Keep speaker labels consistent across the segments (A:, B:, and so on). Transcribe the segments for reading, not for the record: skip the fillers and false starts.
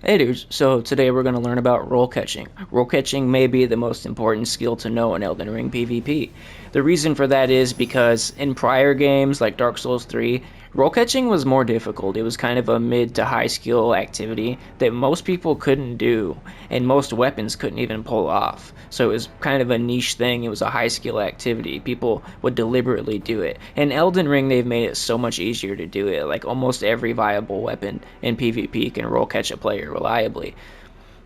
A: Hey dudes, so today we're going to learn about roll catching. Roll catching may be the most important skill to know in Elden Ring PVP. The reason for that is because in prior games like Dark Souls 3, roll catching was more difficult. It was kind of a mid to high skill activity that most people couldn't do, and most weapons couldn't even pull off. So it was kind of a niche thing. It was a high skill activity. People would deliberately do it. In Elden Ring, they've made it so much easier to do it. Like almost every viable weapon in PvP can roll catch a player reliably.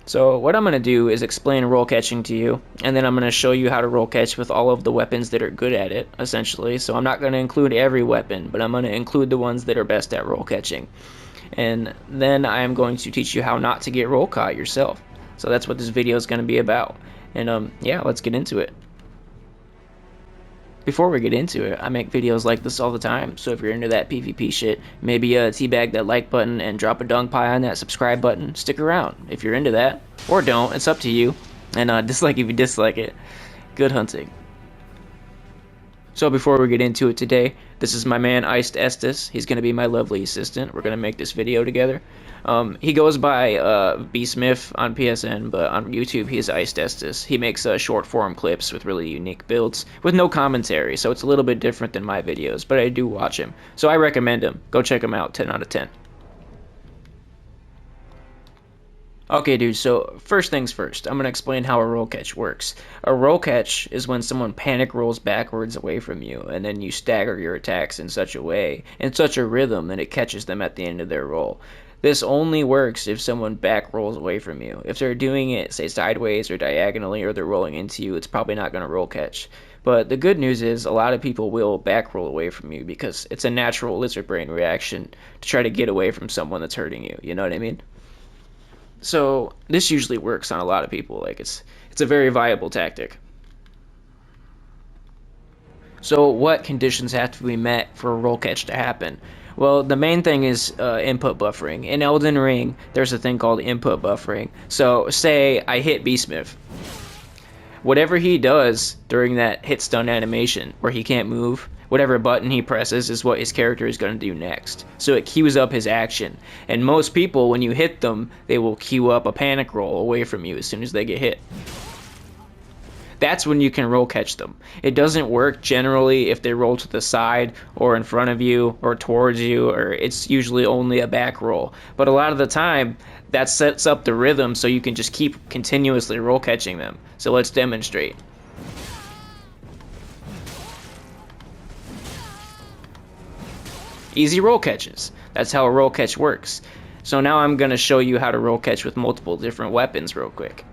A: So what I'm going to do is explain roll catching to you, and then I'm going to show you how to roll catch with all of the weapons that are good at it, essentially. So I'm not going to include every weapon, but I'm going to include the ones that are best at roll catching. And then I am going to teach you how not to get roll caught yourself. So that's what this video is going to be about. And yeah, let's get into it. Before we get into it, I make videos like this all the time, so if you're into that PvP shit, maybe teabag that like button and drop a dung pie on that subscribe button. Stick around if you're into that, or don't, it's up to you. And dislike if you dislike it. Good hunting. So before we get into it today, this is my man Iced Estes. He's going to be my lovely assistant. We're going to make this video together. He goes by B-Smith on PSN, but on YouTube he is Iced Estes. He makes short form clips with really unique builds with no commentary, so it's a little bit different than my videos, but I do watch him. So I recommend him. Go check him out, 10 out of 10. Okay, dude, so first things first, I'm going to explain how a roll catch works. A roll catch is when someone panic rolls backwards away from you, and then you stagger your attacks in such a way, in such a rhythm, that it catches them at the end of their roll. This only works if someone back rolls away from you. If they're doing it, say, sideways or diagonally, or they're rolling into you, it's probably not going to roll catch. But the good news is a lot of people will back roll away from you because it's a natural lizard brain reaction to try to get away from someone that's hurting you. You know what I mean? So this usually works on a lot of people. Like it's a very viable tactic. So what conditions have to be met for a roll catch to happen? Well, the main thing is input buffering. In Elden Ring, there's a thing called input buffering. So say I hit B-Smith. Whatever he does during that hit stun animation where he can't move, whatever button he presses is what his character is going to do next. So it queues up his action. And most people, when you hit them, they will queue up a panic roll away from you as soon as they get hit. That's when you can roll catch them. It doesn't work generally if they roll to the side or in front of you or towards you, or it's usually only a back roll. But a lot of the time, that sets up the rhythm so you can just keep continuously roll catching them. So let's demonstrate. Easy roll catches. That's how a roll catch works. So now I'm going to show you how to roll catch with multiple different weapons real quick.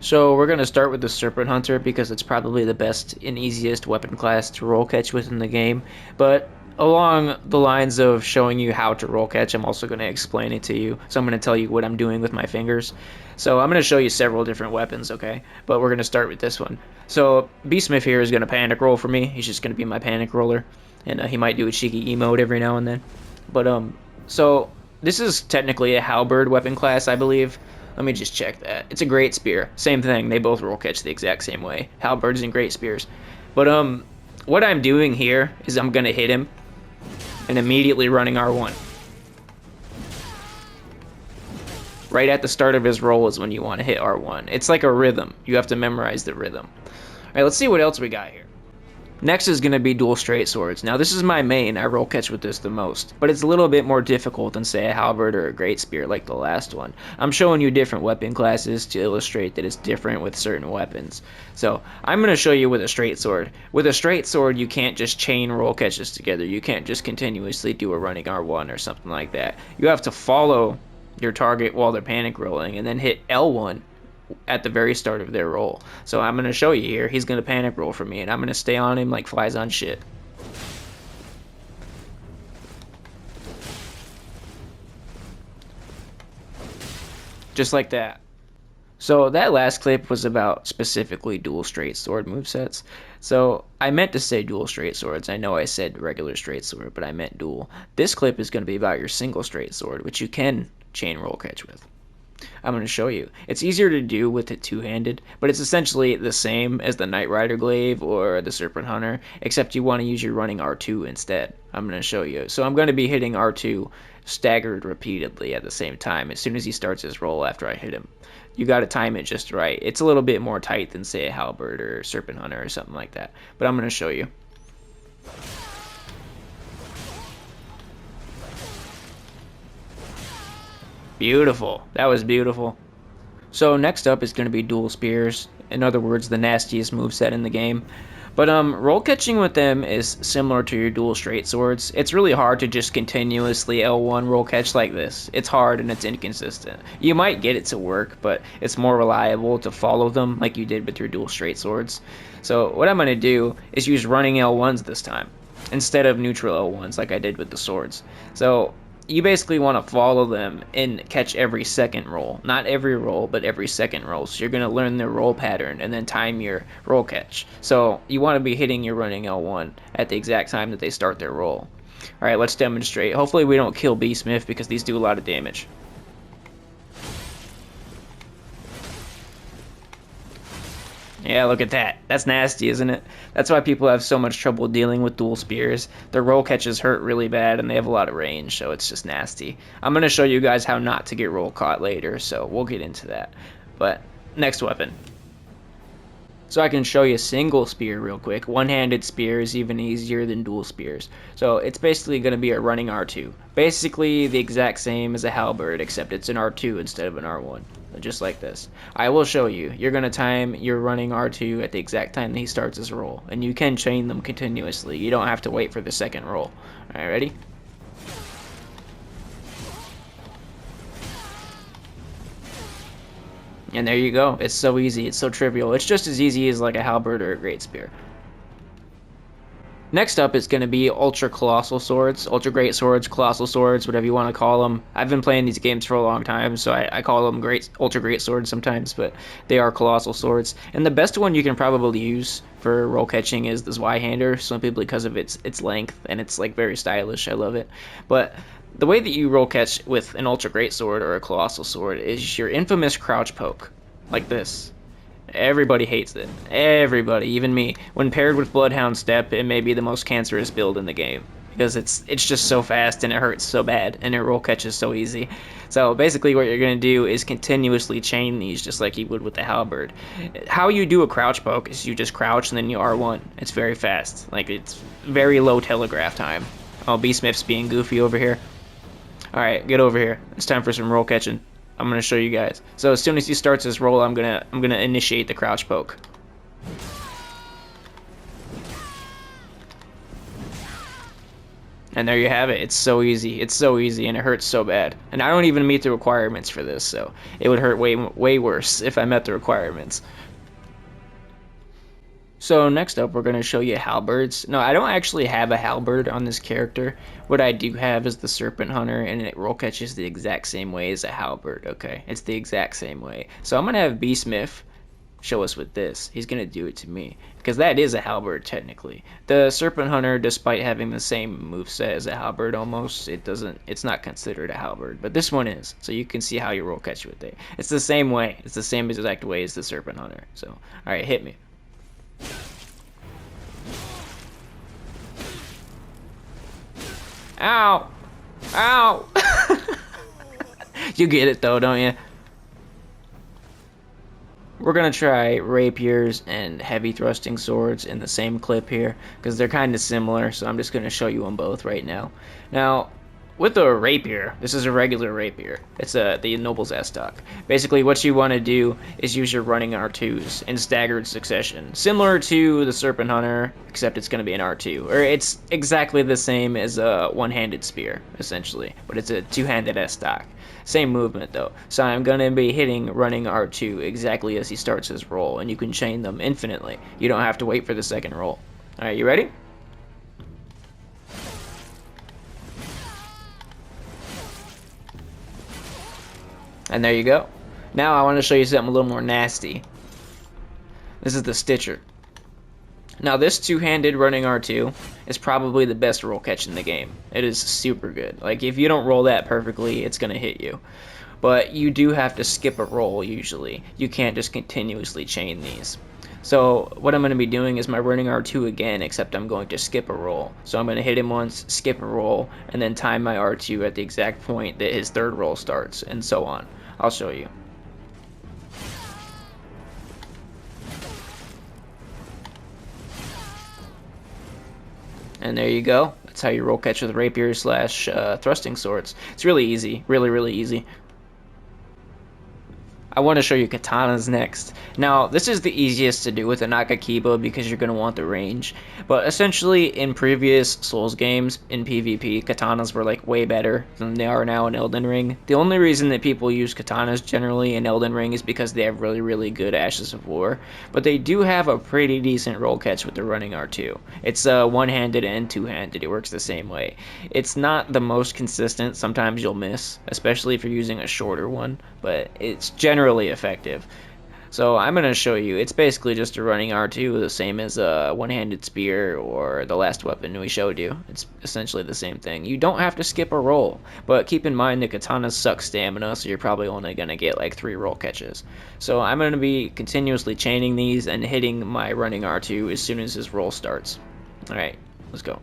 A: So we're going to start with the Serpent Hunter because it's probably the best and easiest weapon class to roll catch with in the game. But along the lines of showing you how to roll catch, I'm also going to explain it to you. So I'm going to tell you what I'm doing with my fingers. So I'm going to show you several different weapons, okay? But we're going to start with this one. So B-Smith here is going to panic roll for me. He's just going to be my panic roller. And he might do a cheeky emote every now and then. But so this is technically a halberd weapon class, I believe. Let me just check that. It's a great spear. Same thing. They both roll catch the exact same way. Halberds and great spears. But what I'm doing here is I'm gonna hit him and immediately running R1. Right at the start of his roll is when you want to hit R1. It's like a rhythm. You have to memorize the rhythm. All right, let's see what else we got here. Next is going to be dual straight swords. Now this is my main, I roll catch with this the most, but it's a little bit more difficult than say a halberd or a great spear like the last one. I'm showing you different weapon classes to illustrate that it's different with certain weapons. So I'm going to show you with a straight sword. With a straight sword you can't just chain roll catches together. You can't just continuously do a running R1 or something like that. You have to follow your target while they're panic rolling and then hit L1 at the very start of their roll. So I'm going to show you here. He's going to panic roll for me, and I'm going to stay on him like flies on shit. Just like that. So that last clip was about specifically dual straight sword movesets. So I meant to say dual straight swords. I know I said regular straight sword, but I meant dual. This clip is going to be about your single straight sword, which you can chain roll catch with. I'm going to show you. It's easier to do with it two-handed, but it's essentially the same as the Knight Rider Glaive or the Serpent Hunter, except you want to use your running R2 instead. I'm going to show you. So I'm going to be hitting R2 staggered repeatedly at the same time as soon as he starts his roll after I hit him. You got to time it just right. It's a little bit more tight than, say, a Halberd or Serpent Hunter or something like that. But I'm going to show you. Beautiful. That was beautiful. So next up is going to be dual spears. In other words, the nastiest moveset in the game. But roll catching with them is similar to your dual straight swords. It's really hard to just continuously L1 roll catch like this. It's hard and it's inconsistent. You might get it to work, but it's more reliable to follow them like you did with your dual straight swords. So what I'm going to do is use running L1s this time instead of neutral L1s like I did with the swords. So you basically want to follow them and catch every second roll. Not every roll, but every second roll. So you're going to learn their roll pattern and then time your roll catch. So you want to be hitting your running L1 at the exact time that they start their roll. Alright, let's demonstrate. Hopefully we don't kill Beastmith because these do a lot of damage. Yeah, look at that. That's nasty, isn't it? That's why people have so much trouble dealing with dual spears. Their roll catches hurt really bad, and they have a lot of range, so it's just nasty. I'm going to show you guys how not to get roll caught later, so we'll get into that. But, next weapon. So I can show you a single spear real quick. One-handed spear is even easier than dual spears. So it's basically going to be a running R2. Basically the exact same as a halberd, except it's an R2 instead of an R1. Just like this. I will show you. You're going to time your running R2 at the exact time that he starts his roll. And you can chain them continuously. You don't have to wait for the second roll. Alright, ready? And there you go. It's so easy. It's so trivial. It's just as easy as like a halberd or a great spear. Next up is going to be Ultra Colossal Swords, Ultra Great Swords, Colossal Swords, whatever you want to call them. I've been playing these games for a long time, so I call them Ultra Great Swords sometimes, but they are Colossal Swords. And the best one you can probably use for roll catching is the Zweihander, simply because of its length, and it's like very stylish. I love it. But the way that you roll catch with an Ultra Great Sword or a Colossal Sword is your infamous crouch poke, like this. Everybody hates it. Everybody, even me. When paired with Bloodhound Step, it may be the most cancerous build in the game. Because it's just so fast and it hurts so bad and it roll catches so easy. So basically what you're going to do is continuously chain these just like you would with the halberd. How you do a crouch poke is you just crouch and then you R1. It's very fast. Like, it's very low telegraph time. Oh, Beastmith's being goofy over here. Alright, get over here. It's time for some roll catching. I'm gonna show you guys. So as soon as he starts his roll, I'm gonna initiate the crouch poke. And there you have it. It's so easy. It's so easy, and it hurts so bad. And I don't even meet the requirements for this, so it would hurt way worse if I met the requirements. So next up, we're going to show you halberds. No, I don't actually have a halberd on this character. What I do have is the Serpent Hunter, and it roll catches the exact same way as a halberd, okay? It's the exact same way. So I'm going to have Beastmith show us with this. He's going to do it to me, because that is a halberd, technically. The Serpent Hunter, despite having the same moveset as a halberd almost, it's not considered a halberd, but this one is. So you can see how you roll catch with it. It's the same way. It's the same exact way as the Serpent Hunter. So, alright, hit me. Ow! Ow! You get it though, don't you? We're gonna try rapiers and heavy thrusting swords in the same clip here, because they're kind of similar, so I'm just gonna show you them both right now. Now, with a rapier, this is a regular rapier. It's the Noble's S-Stock. Basically, what you want to do is use your running R2s in staggered succession. Similar to the Serpent Hunter, except it's going to be an R2. Or it's exactly the same as a one-handed spear, essentially. But it's a two-handed S-Stock. Same movement, though. So I'm going to be hitting running R2 exactly as he starts his roll, and you can chain them infinitely. You don't have to wait for the second roll. Alright, you ready? And there you go. Now I want to show you something a little more nasty. This is the Stitcher. Now this two-handed running R2 is probably the best roll catch in the game. It is super good. Like, if you don't roll that perfectly, it's going to hit you. But you do have to skip a roll usually. You can't just continuously chain these. So what I'm going to be doing is my running R2 again, except I'm going to skip a roll. So I'm going to hit him once, skip a roll, and then time my R2 at the exact point that his third roll starts, and so on. I'll show you. And there you go. That's how you roll catch with Rapiers slash thrusting swords. It's really easy. Really easy. I want to show you Katanas next. Now, this is the easiest to do with a Nakakiba because you're going to want the range. But essentially, in previous Souls games, in PvP, Katanas were like way better than they are now in Elden Ring. The only reason that people use Katanas generally in Elden Ring is because they have really good Ashes of War. But they do have a pretty decent roll catch with the running R2. It's one-handed and two-handed. It works the same way. It's not the most consistent. Sometimes you'll miss, especially if you're using a shorter one. But it's generally effective. So I'm going to show you. It's basically just a running R2, the same as a one-handed spear or the last weapon we showed you. It's essentially the same thing. You don't have to skip a roll, but keep in mind the katanas suck stamina, so you're probably only going to get like 3 roll catches. So I'm going to be continuously chaining these and hitting my running R2 as soon as his roll starts. Alright, let's go.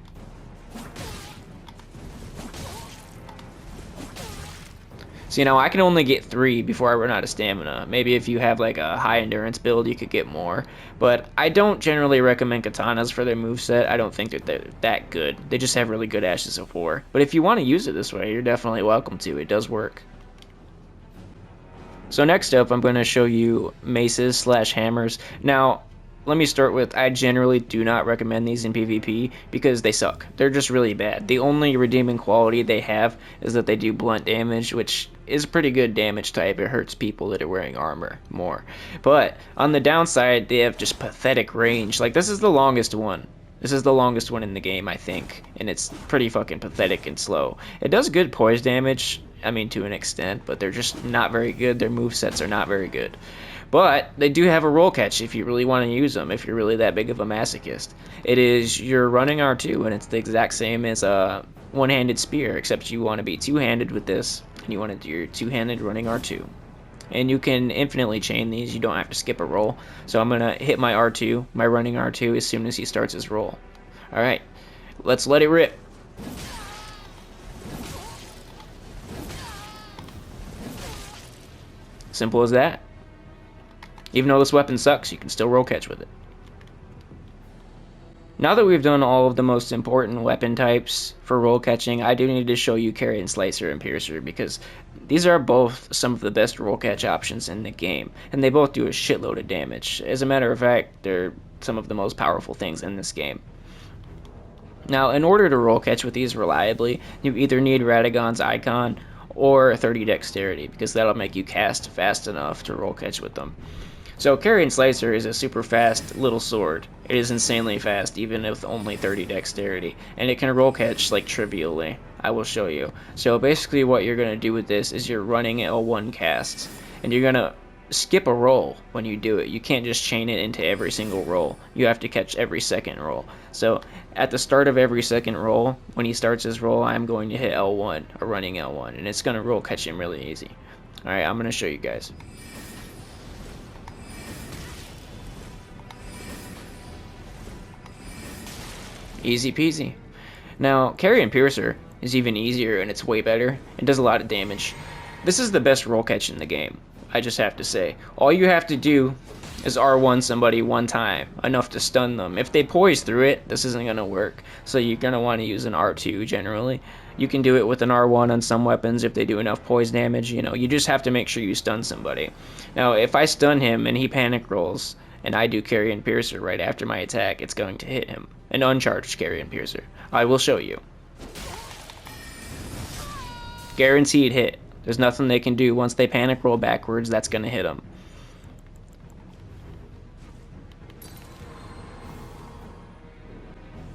A: So, you know, I can only get 3 before I run out of stamina. Maybe if you have like a high endurance build, you could get more. But I don't generally recommend katanas for their moveset. I don't think that they're that good. They just have really good Ashes of War. But if you want to use it this way, you're definitely welcome to. It does work. So next up, I'm going to show you maces slash hammers. Now, let me start with, I generally do not recommend these in PvP because they suck. They're just really bad. The only redeeming quality they have is that they do blunt damage, which is a pretty good damage type. It hurts people that are wearing armor more. But on the downside, they have just pathetic range. Like, this is the longest one. This is the longest one in the game, I think, and it's pretty fucking pathetic and slow. It does good poise damage, I mean, to an extent, but they're just not very good. Their movesets are not very good. But they do have a roll catch if you really want to use them, if you're really that big of a masochist. It is your running R2, and it's the exact same as a one-handed spear, except you want to be two-handed with this, and you want to do your two-handed running R2. And you can infinitely chain these. You don't have to skip a roll. So I'm going to hit my R2, my running R2, as soon as he starts his roll. Alright, let's let it rip. Simple as that. Even though this weapon sucks, you can still roll catch with it. Now that we've done all of the most important weapon types for roll catching, I do need to show you Carry and Slicer and Piercer, because these are both some of the best roll catch options in the game, and they both do a shitload of damage. As a matter of fact, they're some of the most powerful things in this game. Now, in order to roll catch with these reliably, you either need Radagon's Icon or 30 Dexterity, because that'll make you cast fast enough to roll catch with them. So Carry and Slicer is a super fast little sword. It is insanely fast, even with only 30 Dexterity, and it can roll catch like trivially. I will show you. So basically what you're going to do with this is you're running L1 casts, and you're going to skip a roll when you do it. You can't just chain it into every single roll. You have to catch every second roll. So at the start of every second roll, when he starts his roll, I'm going to hit L1, a running L1, and it's going to roll catch him really easy. Alright, I'm going to show you guys. Easy peasy. Now, Carry and Piercer is even easier, and it's way better. It does a lot of damage. This is the best roll catch in the game, I just have to say. All you have to do is R1 somebody one time, enough to stun them. If they poise through it, this isn't going to work. So you're going to want to use an R2 generally. You can do it with an R1 on some weapons if they do enough poise damage. You know, you just have to make sure you stun somebody. Now, if I stun him and he panic rolls, and I do Carry and Piercer right after my attack, it's going to hit him. An uncharged Carry and Piercer. I will show you. Guaranteed hit. There's nothing they can do. Once they panic roll backwards, that's going to hit them.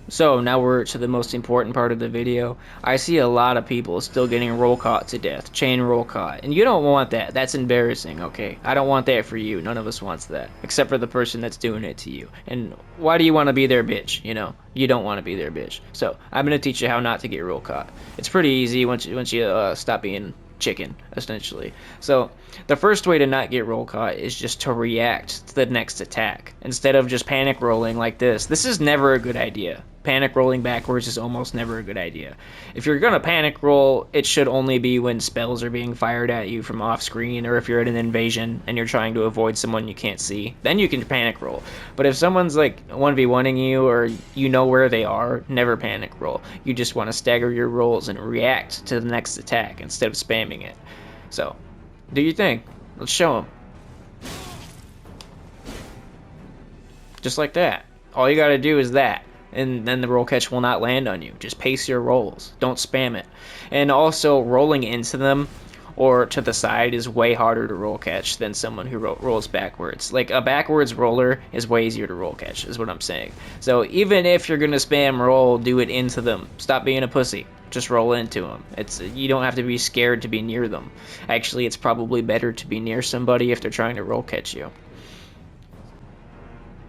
A: So now we're to the most important part of the video. I see a lot of people still getting roll caught to death, chain roll caught, and you don't want that. That's embarrassing, okay? I don't want that for you. None of us wants that, except for the person that's doing it to you. And why do you want to be their bitch? You know, you don't want to be their bitch. So I'm gonna teach you how not to get roll caught. It's pretty easy once you stop being chicken, essentially. So the first way to not get roll caught is just to react to the next attack instead of just panic rolling like this. This is never a good idea. Panic rolling backwards is almost never a good idea. If you're gonna panic roll, it should only be when spells are being fired at you from off screen, or if you're at an invasion and you're trying to avoid someone you can't see, then you can panic roll. But if someone's like 1v1ing you, or you know where they are, never panic roll. You just want to stagger your rolls and react to the next attack instead of spamming it. So, do your thing. Let's show them. Just like that. All you gotta do is that, and then the roll catch will not land on you. Just pace your rolls. Don't spam it. And also, rolling into them or to the side is way harder to roll catch than someone who rolls backwards. Like, a backwards roller is way easier to roll catch, is what I'm saying. So even if you're gonna spam roll, do it into them. Stop being a pussy. Just roll into them. You don't have to be scared to be near them. Actually, it's probably better to be near somebody if they're trying to roll catch you.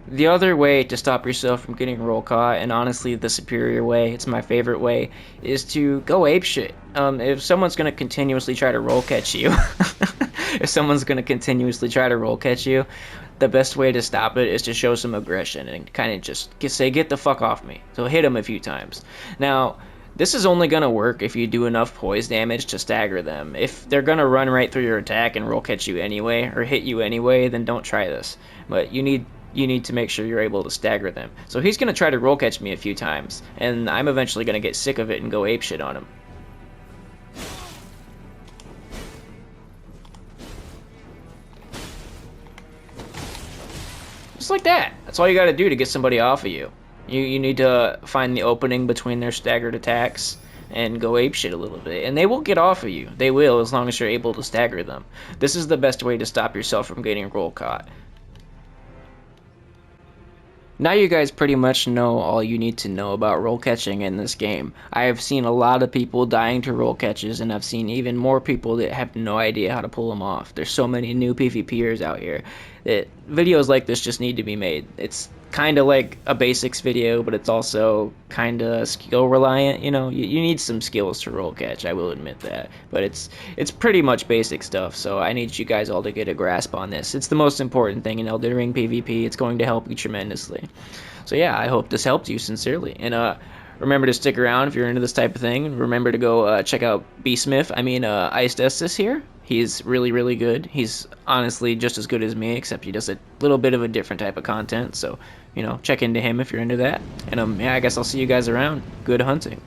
A: The other way to stop yourself from getting roll caught, and honestly the superior way, it's my favorite way, is to go apeshit. If someone's going to continuously try to roll catch you, the best way to stop it is to show some aggression and kind of just say, get the fuck off me. So hit them a few times. Now, this is only going to work if you do enough poise damage to stagger them. If they're going to run right through your attack and roll catch you anyway, or hit you anyway, then don't try this. But you need to make sure you're able to stagger them. So he's going to try to roll catch me a few times, and I'm eventually going to get sick of it and go apeshit on him. Just like that. That's all you got to do to get somebody off of you. You need to find the opening between their staggered attacks and go apeshit a little bit, and they will get off of you. They will, as long as you're able to stagger them. This is the best way to stop yourself from getting roll caught. Now you guys pretty much know all you need to know about roll catching in this game. I have seen a lot of people dying to roll catches, and I've seen even more people that have no idea how to pull them off. There's so many new PvPers out here that videos like this just need to be made. It's kind of like a basics video, but it's also kind of skill reliant. You know, you need some skills to roll catch, I will admit that, but it's pretty much basic stuff, so I need you guys all to get a grasp on this. It's the most important thing in Elden Ring PvP. It's going to help you tremendously. So yeah, I hope this helped you sincerely, and remember to stick around if you're into this type of thing. Remember to go check out Iced Estes here. He's really, really good. He's honestly just as good as me, except he does a little bit of a different type of content. So, you know, check into him if you're into that. And yeah, I guess I'll see you guys around. Good hunting.